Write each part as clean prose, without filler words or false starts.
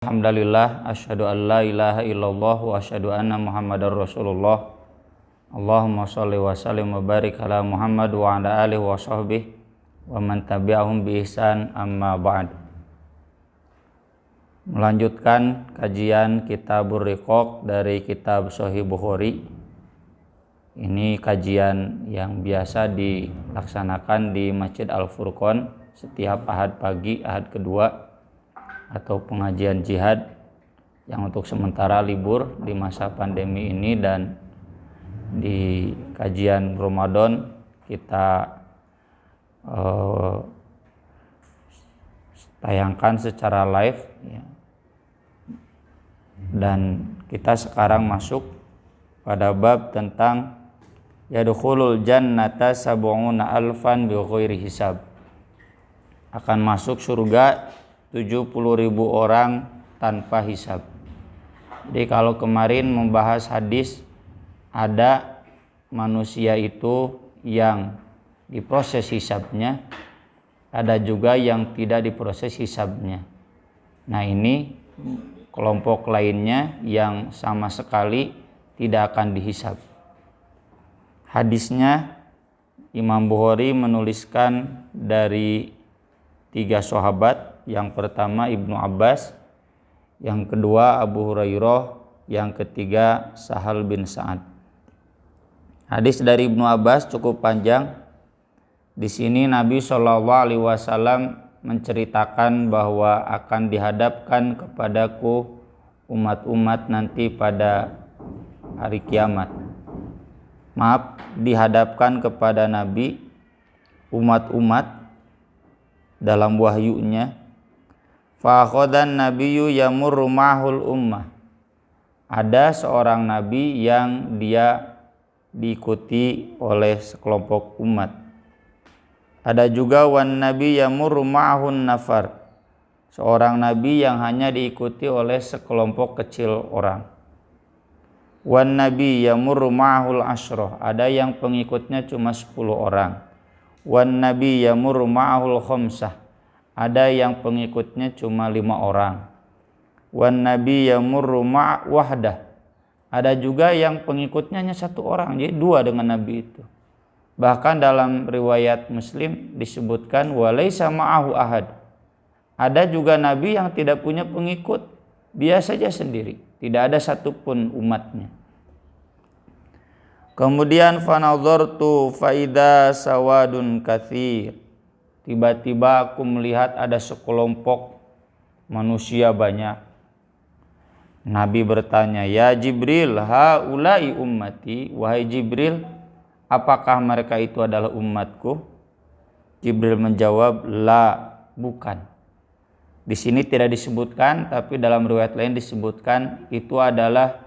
Alhamdulillah, asyhadu an la ilaha illallah wa asyhadu anna Muhammadar Rasulullah. Allahumma shalli wa sallim wa barik ala Muhammad wa ala alihi wa sahbihi wa man tabi'ahum bi ihsan, amma ba'd. Melanjutkan kajian Kitabur Riqaq dari kitab Sahih Bukhari. Ini kajian yang biasa dilaksanakan di Masjid Al-Furqan setiap Ahad pagi, Ahad kedua, atau pengajian jihad yang untuk sementara libur di masa pandemi ini, dan di kajian Ramadan kita tayangkan secara live ya. Dan kita sekarang masuk pada bab tentang yadkhulul jannata sab'una alfan bi ghairi hisab, akan masuk surga 70.000 orang tanpa hisab. Jadi kalau kemarin membahas hadis, ada manusia itu yang diproses hisabnya, ada juga yang tidak diproses hisabnya. Nah, ini kelompok lainnya yang sama sekali tidak akan dihisab. Hadisnya Imam Bukhari menuliskan dari 3 sahabat. Yang pertama Ibnu Abbas, yang kedua Abu Hurairah, yang ketiga Sahal bin Sa'ad. Hadis dari Ibnu Abbas cukup panjang. Di sini Nabi SAW menceritakan bahwa akan dihadapkan kepadaku umat-umat nanti pada hari kiamat. Dihadapkan kepada Nabi umat-umat dalam wahyunya. Fa akhadan nabiyyu yamurru ma'hul ummah. Ada seorang nabi yang dia diikuti oleh sekelompok umat. Ada juga wan nabi yamurru ma'hun nafar. Seorang nabi yang hanya diikuti oleh sekelompok kecil orang. Wan nabi yamurru ma'hul asyrah. Ada yang pengikutnya cuma 10 orang. Wan nabi yamurru ma'hul khamsah. Ada yang pengikutnya cuma 5 orang. Wan nabi yamurru ma' wahdah. Ada juga yang pengikutnya hanya 1 orang, jadi 2 dengan nabi itu. Bahkan dalam riwayat Muslim disebutkan walaisa ma'ahu ahad. Ada juga nabi yang tidak punya pengikut, dia saja sendiri, tidak ada satupun umatnya. Kemudian fanadhartu faida sawadun katsir. Tiba-tiba aku melihat ada sekelompok manusia banyak. Nabi bertanya, "Ya Jibril, haula'i ummati." Wahai Jibril, apakah mereka itu adalah umatku? Jibril menjawab, "La, bukan." Di sini tidak disebutkan, tapi dalam riwayat lain disebutkan itu adalah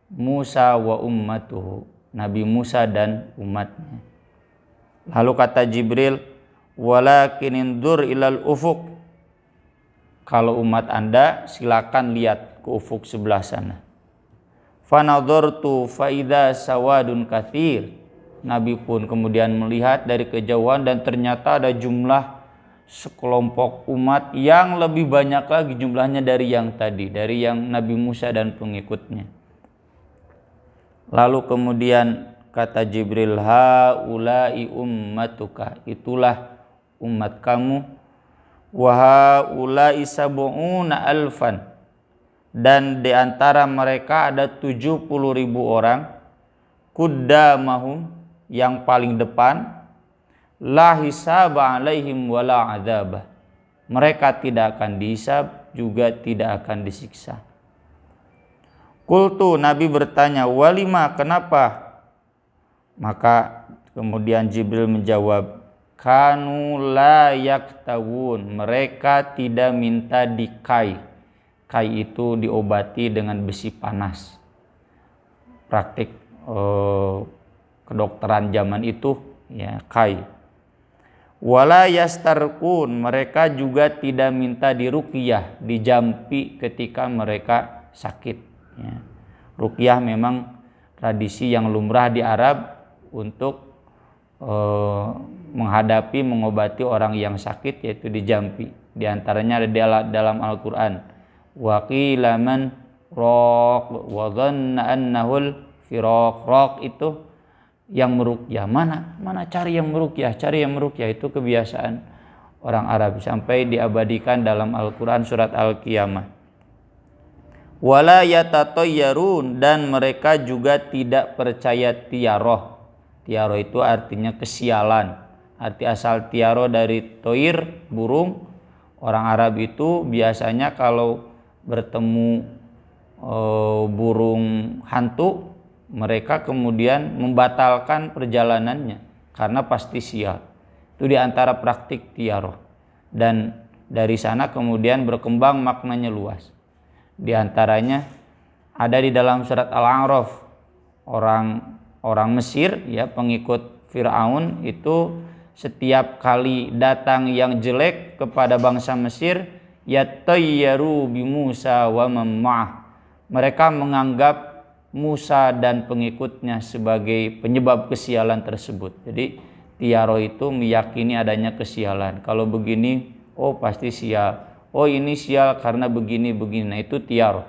Musa wa ummatuhu, Nabi Musa dan umatnya. Lalu kata Jibril, walakin indur ilal ufuk. Kalau umat Anda silakan lihat ke ufuk sebelah sana. Fanadhartu faida sawadun katsir. Nabi pun kemudian melihat dari kejauhan dan ternyata ada jumlah sekelompok umat yang lebih banyak lagi jumlahnya dari yang tadi, dari yang Nabi Musa dan pengikutnya. Lalu kemudian kata Jibril, haula'i ummatuka, itulah umat kamu. Wa haula'i sab'una alfan, dan di antara mereka ada 70.000 orang. Kuddamahum, yang paling depan. La hisaba alaihim wala adzabah, mereka tidak akan dihisab juga tidak akan disiksa. Qultu, Nabi bertanya, walima, kenapa? Maka kemudian Jibril menjawab, kanu la yaktawun, mereka tidak minta dikai. Kai itu diobati dengan besi panas. Praktik kedokteran zaman itu ya, kai. Wala yastarqun, mereka juga tidak minta diruqyah, dijampi ketika mereka sakit ya. Ruqyah memang tradisi yang lumrah di Arab untuk mengobati orang yang sakit, yaitu dijampi. Di antaranya ada dalam Al-Quran, wa qila man raq wa dhanna annahu firaq. Raq itu yang meruqyah. Mana cari yang meruqyah? Cari yang meruqyah itu kebiasaan orang Arab sampai diabadikan dalam Al-Qur'an surat Al-Qiyamah. Wala yatatayyarun, dan mereka juga tidak percaya tiaroh. Tiaroh itu artinya kesialan. Arti asal tiaroh dari toir, burung. Orang Arab itu biasanya kalau bertemu burung hantu, mereka kemudian membatalkan perjalanannya karena pasti sial. Itu diantara praktik tiaroh. Dan dari sana kemudian berkembang maknanya luas. Di antaranya ada di dalam surat Al-A'raf, orang Mesir ya, pengikut Fir'aun itu setiap kali datang yang jelek kepada bangsa Mesir, yatayyaru bi Musa wa man ma'ah. Mereka menganggap Musa dan pengikutnya sebagai penyebab kesialan tersebut. Jadi tiaroh itu meyakini adanya kesialan. Kalau begini, oh pasti sial. Oh ini sial karena begini-begini. Nah itu tiaroh.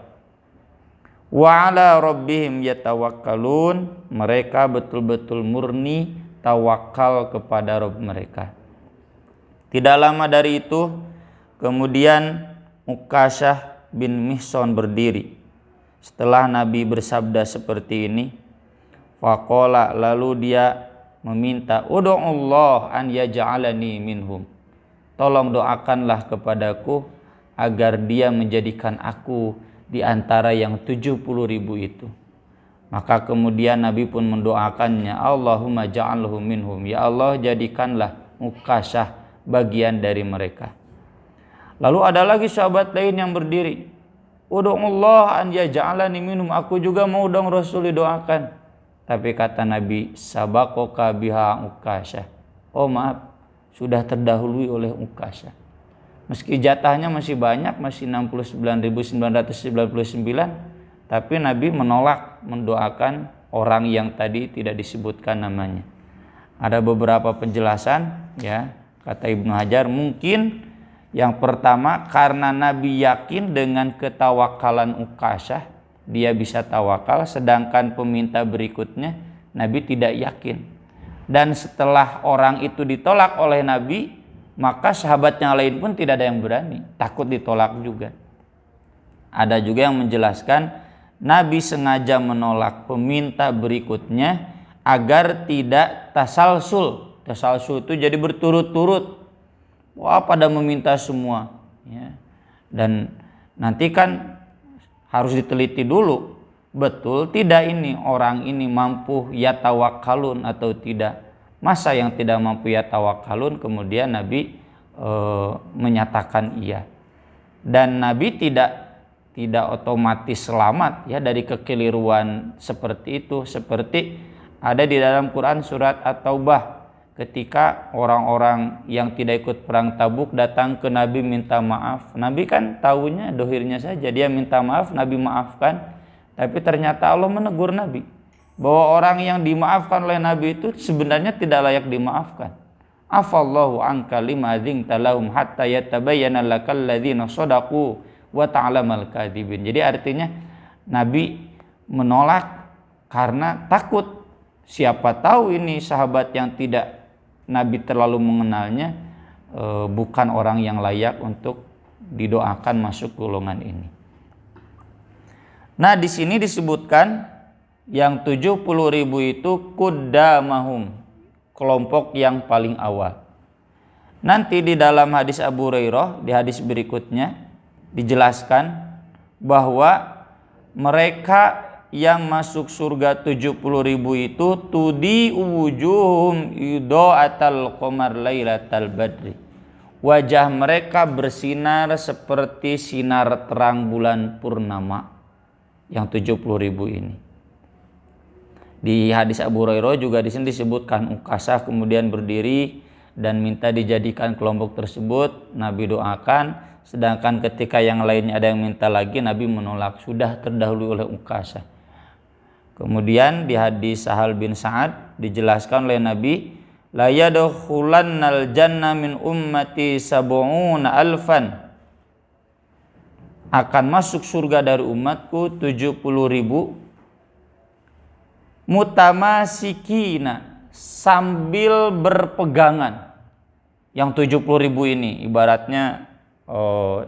Wa ala rabbihim yatawakkalun. Mereka betul-betul murni tawakal kepada Rabb mereka. Tidak lama dari itu kemudian Uqasyah bin Mihsan berdiri. Setelah Nabi bersabda seperti ini, faqala, lalu dia meminta, ud'ullah an yaj'alani minhum. Tolong doakanlah kepadaku agar dia menjadikan aku di antara yang 70.000 itu. Maka kemudian Nabi pun mendoakannya, Allahumma ja'alhu minhum. Ya Allah, jadikanlah Uqasyah bagian dari mereka. Lalu ada lagi sahabat lain yang berdiri, ud'ullah an yaj'alani minhum. Aku juga mau dong Rasul didoakan. Tapi kata Nabi, sabaqaka biha Uqasyah. Oh maaf, sudah terdahului oleh Uqasyah. Meski jatahnya masih banyak, masih 69.999, tapi Nabi menolak mendoakan orang yang tadi tidak disebutkan namanya. Ada beberapa penjelasan ya, kata Ibnu Hajar, mungkin yang pertama karena Nabi yakin dengan ketawakalan Uqasyah, dia bisa tawakal, sedangkan peminta berikutnya Nabi tidak yakin. Dan setelah orang itu ditolak oleh Nabi, maka sahabat yang lain pun tidak ada yang berani, takut ditolak juga. Ada juga yang menjelaskan Nabi sengaja menolak peminta berikutnya agar tidak tasalsul. Tasalsul itu jadi berturut-turut. Wah, pada meminta semua. Ya. Dan nanti kan harus diteliti dulu, betul tidak ini orang ini mampu yatawakkalun atau tidak. Masa yang tidak mampu yatawakkalun kemudian Nabi menyatakan iya. Dan Nabi tidak otomatis selamat ya dari kekeliruan seperti itu. Seperti ada di dalam Quran surat At-Taubah, ketika orang-orang yang tidak ikut perang Tabuk datang ke Nabi minta maaf. Nabi kan tahunya dohirnya saja, dia minta maaf, Nabi maafkan. Tapi ternyata Allah menegur Nabi bahwa orang yang dimaafkan oleh Nabi itu sebenarnya tidak layak dimaafkan. Afallahu anka lima adzinta lahum hatta yatabayyana lakal ladzina shadaqu wa ta'lamal kadzibin. Jadi artinya Nabi menolak karena takut, siapa tahu ini sahabat yang tidak Nabi terlalu mengenalnya bukan orang yang layak untuk didoakan masuk golongan ini. Nah, di sini disebutkan yang 70.000 itu kuddamahum, kelompok yang paling awal. Nanti di dalam hadis Abu Hurairah, di hadis berikutnya dijelaskan bahwa mereka yang masuk surga 70.000 itu tudi wujuhum idaatal qamar lailatal badri. Wajah mereka bersinar seperti sinar terang bulan purnama. Yang 70.000 ini. Di hadis Abu Hurairah juga di sini disebutkan Uqasyah kemudian berdiri dan minta dijadikan kelompok tersebut. Nabi doakan, sedangkan ketika yang lainnya ada yang minta lagi, Nabi menolak, sudah terdahului oleh Uqasyah. Kemudian di hadis Sahal bin Sa'ad dijelaskan oleh Nabi, la yadkhulannal jannah min ummati sab'una alfan akan masuk surga dari umatku 70.000 mutamasikina, sambil berpegangan. Yang 70.000 ini ibaratnya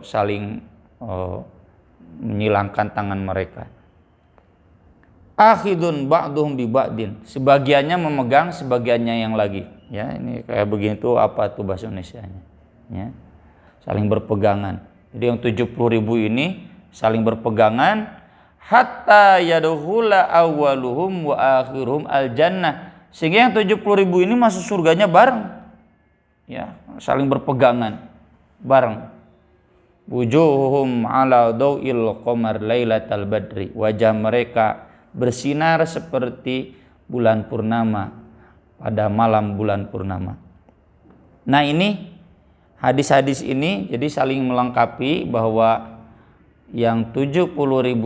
saling menyilangkan tangan mereka. Akhidun ba'duhum bi ba'din, sebagiannya memegang sebagiannya yang lagi. Ya, ini kayak begini tuh apa tuh bahasa Indonesianya? Ya. Saling berpegangan. Jadi yang 70.000 ini saling berpegangan hatta yadkhula awwaluhum wa akhiruhum al-jannah, sehingga yang 70.000 ini masuk surganya bareng. Ya, saling berpegangan bareng. Wujuhum ala dawil qamar lailatal badri, wajah mereka bersinar seperti bulan purnama pada malam bulan purnama. Nah, ini hadis-hadis ini jadi saling melengkapi bahwa yang 70.000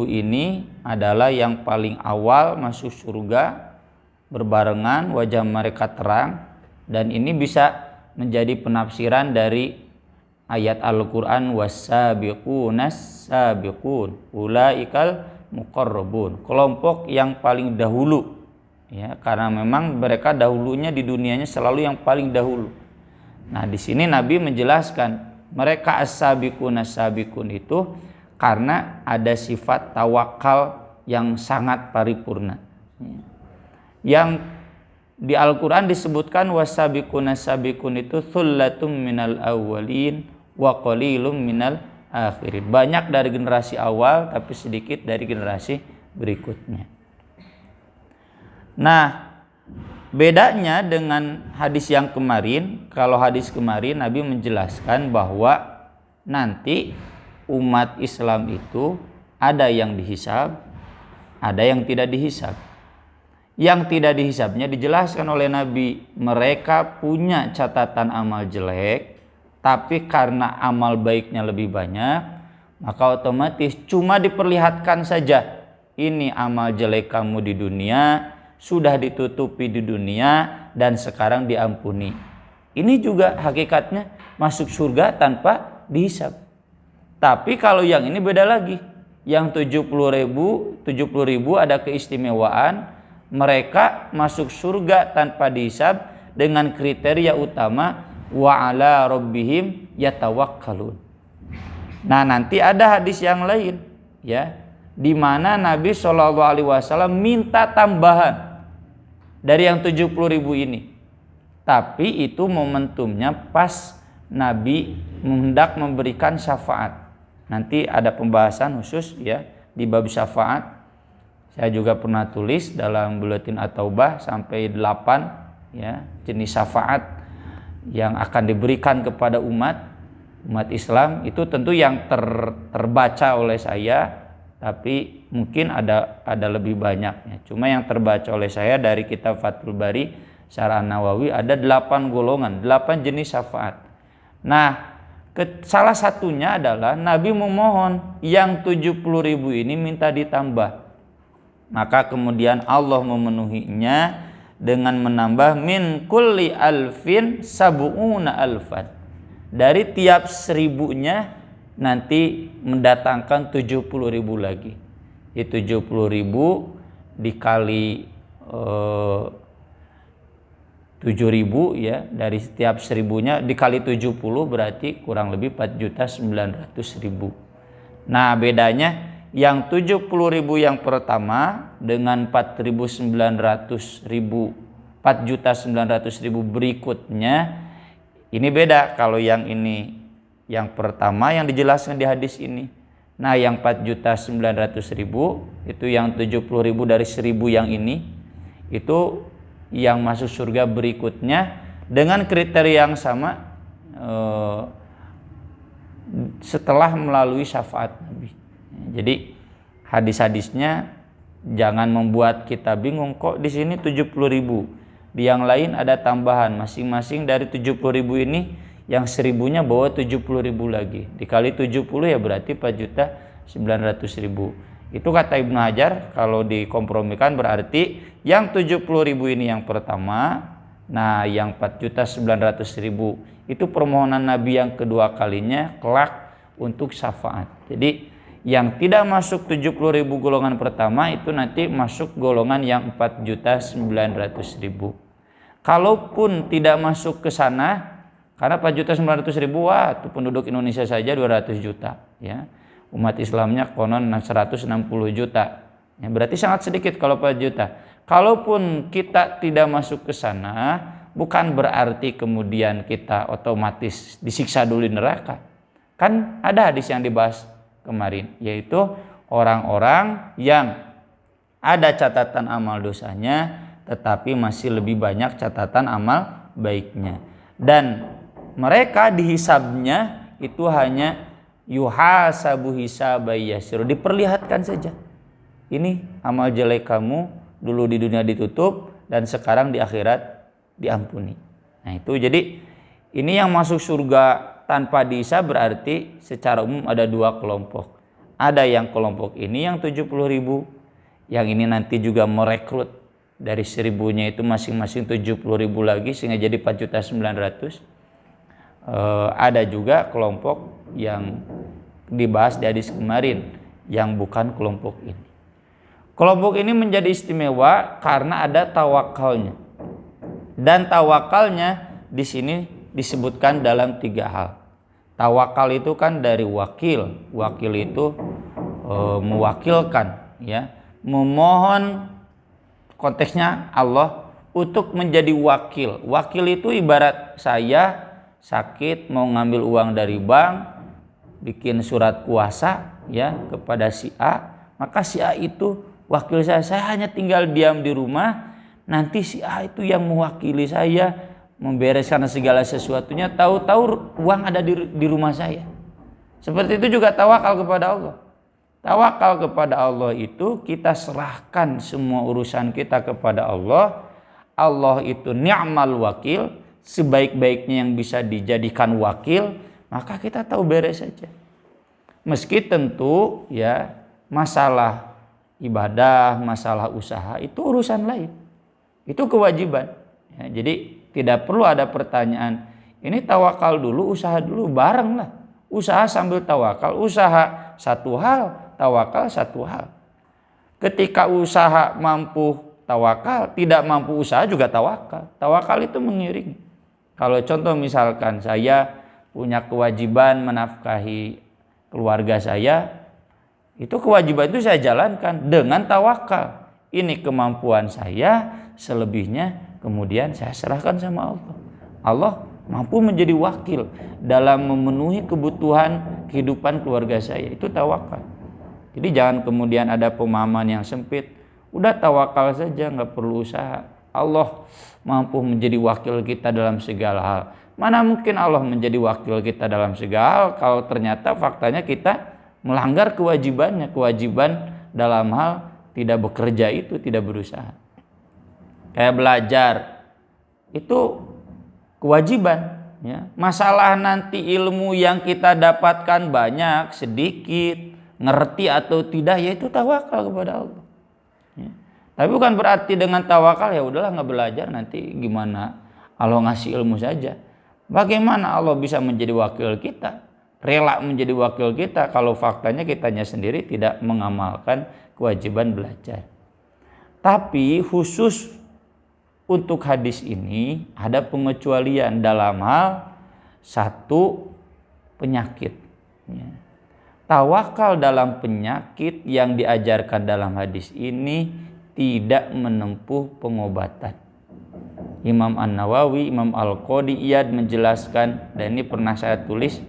ini adalah yang paling awal masuk surga berbarengan, wajah mereka terang, dan ini bisa menjadi penafsiran dari ayat Al-Quran was-sabiqunas sabiqun ulaikal muqarrabun, kelompok yang paling dahulu, ya, karena memang mereka dahulunya di dunianya selalu yang paling dahulu. Nah, di sini Nabi menjelaskan mereka as-sabiqun as-sabiqun itu karena ada sifat tawakal yang sangat paripurna. Yang di Al-Quran disebutkan was-sabiqun as-sabiqun itu thullatum minal awwalin wa qalilum minal akhirin, banyak dari generasi awal tapi sedikit dari generasi berikutnya. Nah, bedanya dengan hadis yang kemarin, kalau hadis kemarin Nabi menjelaskan bahwa nanti umat Islam itu ada yang dihisab, ada yang tidak dihisab. Yang tidak dihisabnya dijelaskan oleh Nabi, mereka punya catatan amal jelek, tapi karena amal baiknya lebih banyak, maka otomatis cuma diperlihatkan saja, ini amal jelek kamu di dunia, sudah ditutupi di dunia dan sekarang diampuni. Ini juga hakikatnya masuk surga tanpa dihisab. Tapi kalau yang ini beda lagi. Yang 70.000 ada keistimewaan, mereka masuk surga tanpa dihisab dengan kriteria utama wa ala rabbihim yatawakkalun. Nah, nanti ada hadis yang lain, ya, di mana Nabi SAW minta tambahan dari yang 70.000 ini. Tapi itu momentumnya pas Nabi hendak memberikan syafaat. Nanti ada pembahasan khusus, ya, di bab syafaat. Saya juga pernah tulis dalam buletin At-Taubah sampai 8, ya, jenis syafaat yang akan diberikan kepada umat Islam. Itu tentu yang terbaca oleh saya, tapi mungkin ada lebih banyaknya. Cuma yang terbaca oleh saya dari kitab Fathul Bari Syarah Nawawi ada 8 golongan, 8 jenis syafaat. Nah, salah satunya adalah Nabi memohon yang 70.000 ini minta ditambah. Maka kemudian Allah memenuhinya dengan menambah min kulli alfin sab'una alfan. Dari tiap 1000-nya nanti mendatangkan 70.000 lagi. Itu 70.000 dikali 7.000, ya, dari setiap 1000-nya dikali 70 berarti kurang lebih 4.900.000. Nah, bedanya yang 70.000 yang pertama dengan 4.900.000 berikutnya ini beda. Kalau yang ini yang pertama yang dijelaskan di hadis ini. Nah, yang 4.900.000 itu yang 70.000 dari 1.000 yang ini, itu yang masuk surga berikutnya dengan kriteria yang sama setelah melalui syafaat Nabi. Jadi hadis-hadisnya jangan membuat kita bingung, kok di sini 70.000, di yang lain ada tambahan, masing-masing dari 70.000 ini yang 1.000-nya bawa 70.000 lagi, dikali 70 ya berarti 4.900.000. Itu kata Ibnu Hajar, kalau dikompromikan berarti yang 70.000 ini yang pertama. Nah, yang 4.900.000 itu permohonan Nabi yang kedua kalinya kelak untuk syafaat. Jadi Yang tidak masuk 70.000 golongan pertama itu nanti masuk golongan yang 4.900.000. Kalaupun tidak masuk ke sana, karena 4.900.000, wah itu penduduk Indonesia saja 200 juta ya. Umat Islamnya konon 160 juta. Ya, berarti sangat sedikit kalau 4 juta. Kalaupun kita tidak masuk ke sana, bukan berarti kemudian kita otomatis disiksa dulu di neraka. Kan ada hadis yang dibahas kemarin, yaitu orang-orang yang ada catatan amal dosanya tetapi masih lebih banyak catatan amal baiknya, dan mereka dihisabnya itu hanya yuhasabu hisabay yasir, diperlihatkan saja, ini amal jelek kamu dulu di dunia ditutup dan sekarang di akhirat diampuni. Nah itu jadi ini yang masuk surga tanpa dihisab berarti secara umum ada dua kelompok. Ada yang kelompok ini yang 70.000, yang ini nanti juga merekrut dari 1.000-nya itu masing-masing 70.000 lagi sehingga jadi 4.900.000. Ada juga kelompok yang dibahas di hadis kemarin yang bukan kelompok ini. Kelompok ini menjadi istimewa karena ada tawakalnya. Dan tawakalnya di sini disebutkan dalam 3 hal. Tawakal itu kan dari wakil. Wakil itu mewakilkan, ya, memohon, konteksnya Allah untuk menjadi wakil. Wakil itu ibarat saya sakit mau ngambil uang dari bank, bikin surat kuasa ya kepada si A, maka si A itu wakil saya hanya tinggal diam di rumah, nanti si A itu yang mewakili saya membereskan segala sesuatunya, tahu-tahu uang ada di rumah saya. Seperti itu juga tawakal kepada Allah. Tawakal kepada Allah itu kita serahkan semua urusan kita kepada Allah. Allah itu ni'mal wakil, sebaik-baiknya yang bisa dijadikan wakil, maka kita tahu beres saja. Meski tentu ya masalah ibadah, masalah usaha itu urusan lain. Itu kewajiban. Ya, jadi tidak perlu ada pertanyaan, ini tawakal dulu, usaha dulu, bareng lah. Usaha sambil tawakal, usaha satu hal, tawakal satu hal. Ketika usaha mampu tawakal, tidak mampu usaha juga tawakal. Tawakal itu mengiringi. Kalau contoh misalkan saya punya kewajiban menafkahi keluarga saya, itu kewajiban itu saya jalankan dengan tawakal. Ini kemampuan saya, selebihnya kemudian saya serahkan sama Allah. Allah mampu menjadi wakil dalam memenuhi kebutuhan kehidupan keluarga saya. Itu tawakal. Jadi jangan kemudian ada pemahaman yang sempit. Udah tawakal saja, nggak perlu usaha. Allah mampu menjadi wakil kita dalam segala hal. Mana mungkin Allah menjadi wakil kita dalam segala hal kalau ternyata faktanya kita melanggar kewajibannya. Kewajiban dalam hal tidak bekerja itu, tidak berusaha. Kayak belajar itu kewajiban ya. Masalah nanti ilmu yang kita dapatkan banyak, sedikit, ngerti atau tidak, yaitu tawakal kepada Allah ya. Tapi bukan berarti dengan tawakal ya udahlah nggak belajar, nanti gimana Allah ngasih ilmu saja. Bagaimana Allah bisa menjadi wakil kita, rela menjadi wakil kita kalau faktanya kitanya sendiri tidak mengamalkan kewajiban belajar. Tapi khusus untuk hadis ini ada pengecualian dalam hal satu penyakit. Tawakal dalam penyakit yang diajarkan dalam hadis ini tidak menempuh pengobatan. Imam An-Nawawi, Imam Al-Qadiyad menjelaskan, dan ini pernah saya tulis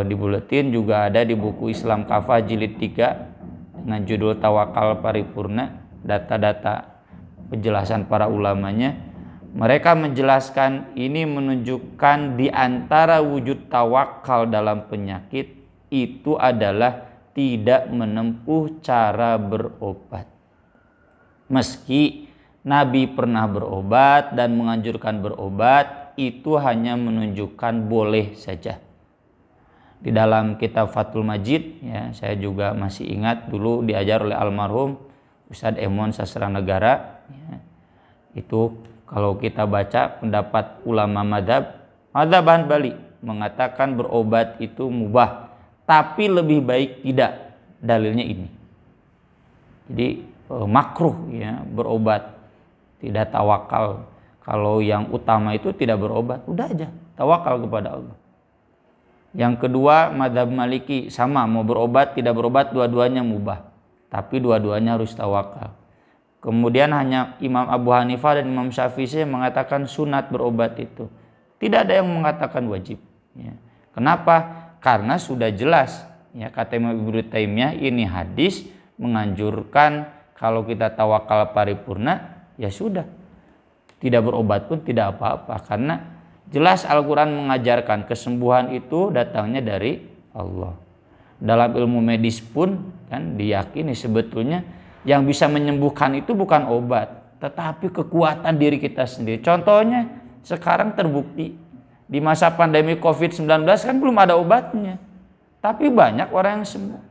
di buletin, juga ada di buku Islam Kafah jilid 3 dengan judul Tawakal Paripurna, data-data penjelasan para ulamanya. Mereka menjelaskan ini menunjukkan di antara wujud tawakal dalam penyakit itu adalah tidak menempuh cara berobat. Meski Nabi pernah berobat dan menganjurkan berobat, itu hanya menunjukkan boleh saja. Di dalam kitab Fathul Majid ya, saya juga masih ingat dulu diajar oleh almarhum Ustadz Emon Sastra Negara ya, itu kalau kita baca pendapat ulama madhab Hanbali mengatakan berobat itu mubah, tapi lebih baik tidak. Dalilnya ini. Jadi makruh ya berobat, tidak tawakal. Kalau yang utama itu tidak berobat, udah aja tawakal kepada Allah. Yang kedua, mazhab Maliki sama, mau berobat tidak berobat dua-duanya mubah, tapi dua-duanya harus tawakal. Kemudian hanya Imam Abu Hanifah dan Imam Syafi'i yang mengatakan sunat berobat itu. Tidak ada yang mengatakan wajib. Ya. Kenapa? Karena sudah jelas. Ya, kata Imam Ibnu Taimiyah, ini hadis menganjurkan kalau kita tawakal paripurna, ya sudah. Tidak berobat pun tidak apa-apa. Karena jelas Al-Quran mengajarkan kesembuhan itu datangnya dari Allah. Dalam ilmu medis pun kan diyakini sebetulnya yang bisa menyembuhkan itu bukan obat, tetapi kekuatan diri kita sendiri. Contohnya sekarang terbukti di masa pandemi COVID-19 kan belum ada obatnya, tapi banyak orang yang sembuh.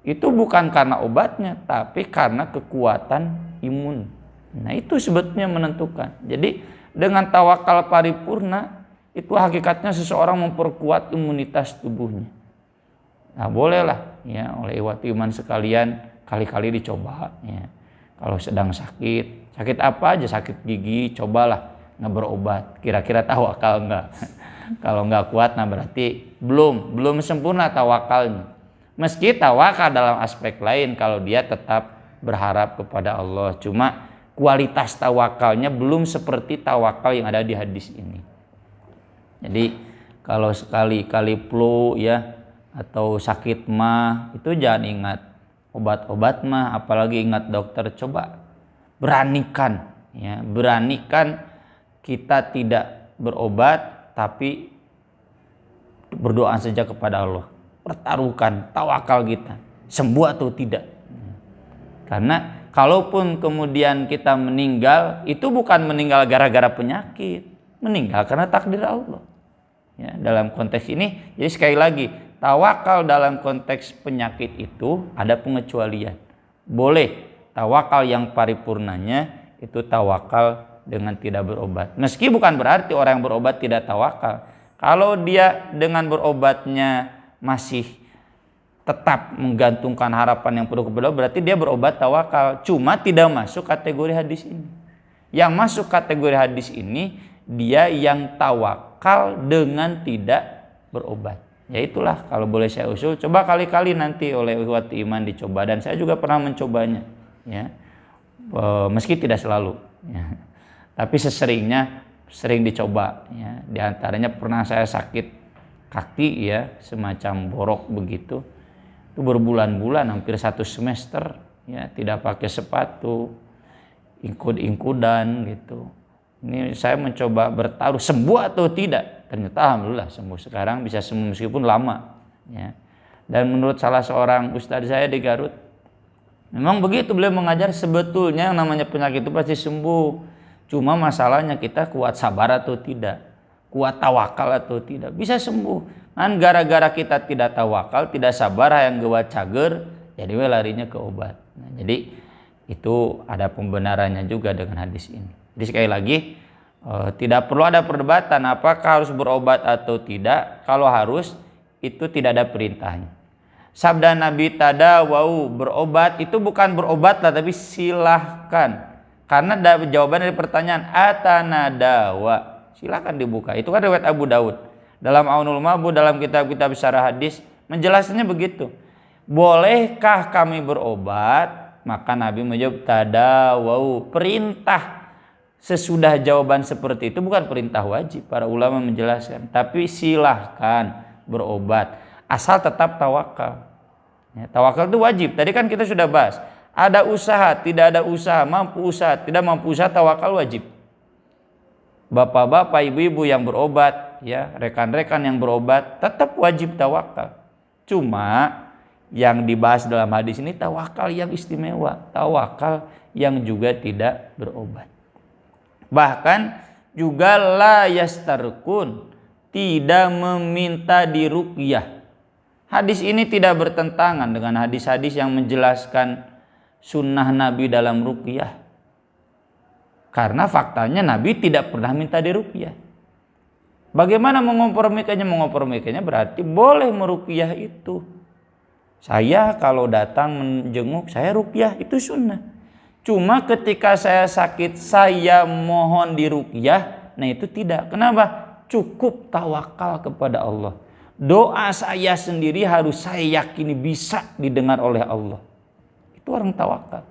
Itu bukan karena obatnya, tapi karena kekuatan imun. Nah itu sebetulnya menentukan. Jadi dengan tawakal paripurna itu hakikatnya seseorang memperkuat imunitas tubuhnya. Nah bolehlah ya oleh ikhwati iman sekalian kali-kali dicoba ya. Kalau sedang sakit apa aja, sakit gigi, cobalah nggak berobat, kira-kira tawakal enggak. Kalau nggak kuat nah berarti belum sempurna tawakalnya. Meski tawakal dalam aspek lain kalau dia tetap berharap kepada Allah, cuma kualitas tawakalnya belum seperti tawakal yang ada di hadis ini. Jadi kalau sekali-kali flu ya atau sakit mah itu jangan ingat obat-obat mah, apalagi ingat dokter. Coba beranikan kita tidak berobat tapi berdoa saja kepada Allah, pertaruhkan tawakal kita sembuh atau tidak. Karena kalaupun kemudian kita meninggal, itu bukan meninggal gara-gara penyakit, meninggal karena takdir Allah. Ya, dalam konteks ini, jadi sekali lagi, tawakal dalam konteks penyakit itu ada pengecualian. Boleh tawakal yang paripurnanya itu tawakal dengan tidak berobat. Meski bukan berarti orang yang berobat tidak tawakal. Kalau dia dengan berobatnya masih tetap menggantungkan harapan yang penuh kepada Allah, berarti dia berobat tawakal, cuma tidak masuk kategori hadis ini. Yang masuk kategori hadis ini dia yang tawakal dengan tidak berobat. Ya itulah kalau boleh saya usul, coba kali-kali nanti oleh ikhwati iman dicoba, dan saya juga pernah mencobanya ya. Meski tidak selalu ya. Tapi sering dicoba ya. Di antaranya pernah saya sakit kaki ya, semacam borok begitu. Itu berbulan-bulan, hampir 1 semester ya, tidak pakai sepatu, ingkud-ingkudan gitu. Ini saya mencoba bertaruh sembuh atau tidak. Ternyata alhamdulillah sembuh. Sekarang bisa sembuh meskipun lama ya. Dan menurut salah seorang ustadz saya di Garut, memang begitu, beliau mengajar sebetulnya yang namanya penyakit itu pasti sembuh. Cuma masalahnya kita kuat sabar atau tidak, kuat tawakal atau tidak, bisa sembuh. Kan gara-gara kita tidak tawakal, tidak sabar, yang gewa cager, jadi larinya ke obat. Nah, jadi itu ada pembenarannya juga dengan hadis ini. Jadi sekali lagi tidak perlu ada perdebatan apakah harus berobat atau tidak. Kalau harus itu tidak ada perintahnya. Sabda Nabi tadawau, berobat itu bukan berobat lah, tapi silahkan. Karena jawaban dari pertanyaan atanadawa, silahkan dibuka. Itu kan riwayat Abu Daud. Dalam Aunul Ma'bud, dalam kitab-kitab syarah hadis menjelaskannya begitu. Bolehkah kami berobat? Maka Nabi menjawab tadawau, perintah. Sesudah jawaban seperti itu bukan perintah wajib, para ulama menjelaskan, tapi silahkan berobat asal tetap tawakal ya, tawakal itu wajib. Tadi kan kita sudah bahas, ada usaha, tidak ada usaha, mampu usaha, tidak mampu usaha, tawakal wajib. Bapak-bapak, ibu-ibu yang berobat ya, rekan-rekan yang berobat tetap wajib tawakal. Cuma yang dibahas dalam hadis ini tawakal yang istimewa, tawakal yang juga tidak berobat. Bahkan juga la yastarqun, tidak meminta diruqyah. Hadis ini tidak bertentangan dengan hadis-hadis yang menjelaskan sunnah Nabi dalam ruqyah. Karena faktanya Nabi tidak pernah minta diruqyah. Bagaimana mengopromikannya? Mengopromikannya berarti boleh meruqyah itu. Saya kalau datang menjenguk, saya ruqyah, itu sunnah. Cuma ketika saya sakit, saya mohon diruqyah, nah itu tidak. Kenapa? Cukup tawakal kepada Allah. Doa saya sendiri harus saya yakini bisa didengar oleh Allah. Itu orang tawakal.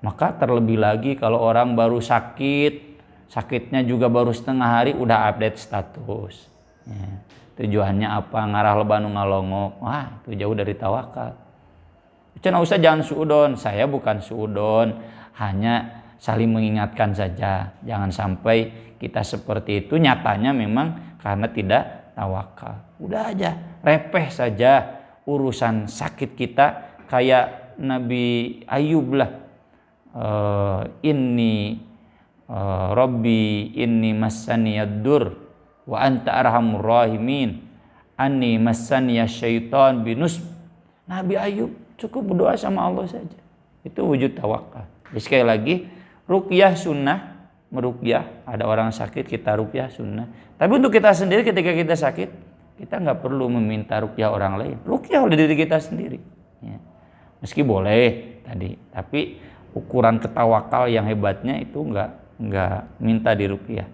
Maka terlebih lagi kalau orang baru sakit, sakitnya juga baru setengah hari udah update status. Ya. Tujuannya apa? Ngarah lebanu ngalongok. Wah, itu jauh dari tawakal. Cenah usah jangan suudon. Saya bukan suudon, hanya saling mengingatkan saja. Jangan sampai kita seperti itu, nyatanya memang karena tidak tawakal. Udah aja, repeh saja urusan sakit kita, kayak Nabi Ayub lah. Rabbi inni massaniyad-dur wa anta arhamur rahimin anni massaniyasy syaiton binusb. Nabi Ayub cukup berdoa sama Allah saja. Itu wujud tawakal. Jadi sekali lagi, ruqyah sunnah, meruqyah. Ada orang sakit kita ruqyah sunnah. Tapi untuk kita sendiri ketika kita sakit, kita nggak perlu meminta ruqyah orang lain. Ruqyah oleh diri kita sendiri. Ya. Meski boleh tadi, tapi ukuran ketawakal yang hebatnya itu nggak minta diruqyah.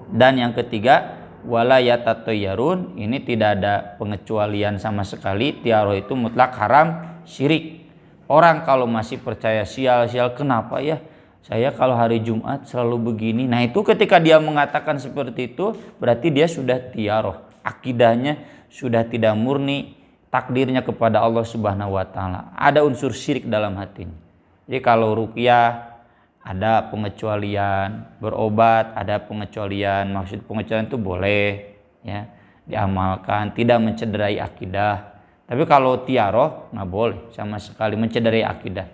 Dan yang ketiga, wala yatatayyarun, ini tidak ada pengecualian sama sekali. Tiaroh itu mutlak haram, syirik. Orang kalau masih percaya sial-sial, kenapa ya saya kalau hari Jumat selalu begini. Nah itu ketika dia mengatakan seperti itu, berarti dia sudah tiaroh. Akidahnya sudah tidak murni, takdirnya kepada Allah Subhanahu wa taala. Ada unsur syirik dalam hatinya. Jadi kalau ruqyah ada pengecualian, berobat ada pengecualian. Maksud pengecualian itu boleh ya diamalkan, tidak mencederai akidah. Tapi kalau tiaroh nggak boleh sama sekali mencederai akidah.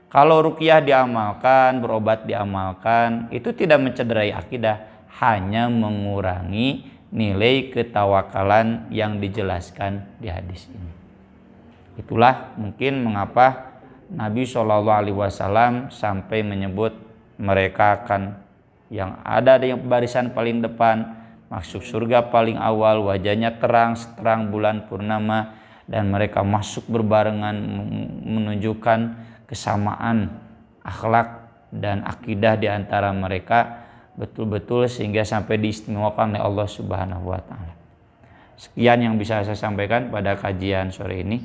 Kalau ruqyah diamalkan, berobat diamalkan, itu tidak mencederai akidah, hanya mengurangi nilai ketawakalan yang dijelaskan di hadis ini. Itulah mungkin mengapa Nabi SAW sampai menyebut mereka akan yang ada di barisan paling depan, masuk surga paling awal, wajahnya terang seterang bulan purnama, dan mereka masuk berbarengan, menunjukkan kesamaan akhlak dan akidah di antara mereka betul-betul sehingga sampai diistimewakan oleh Allah Subhanahu wa taala. Sekian yang bisa saya sampaikan pada kajian sore ini.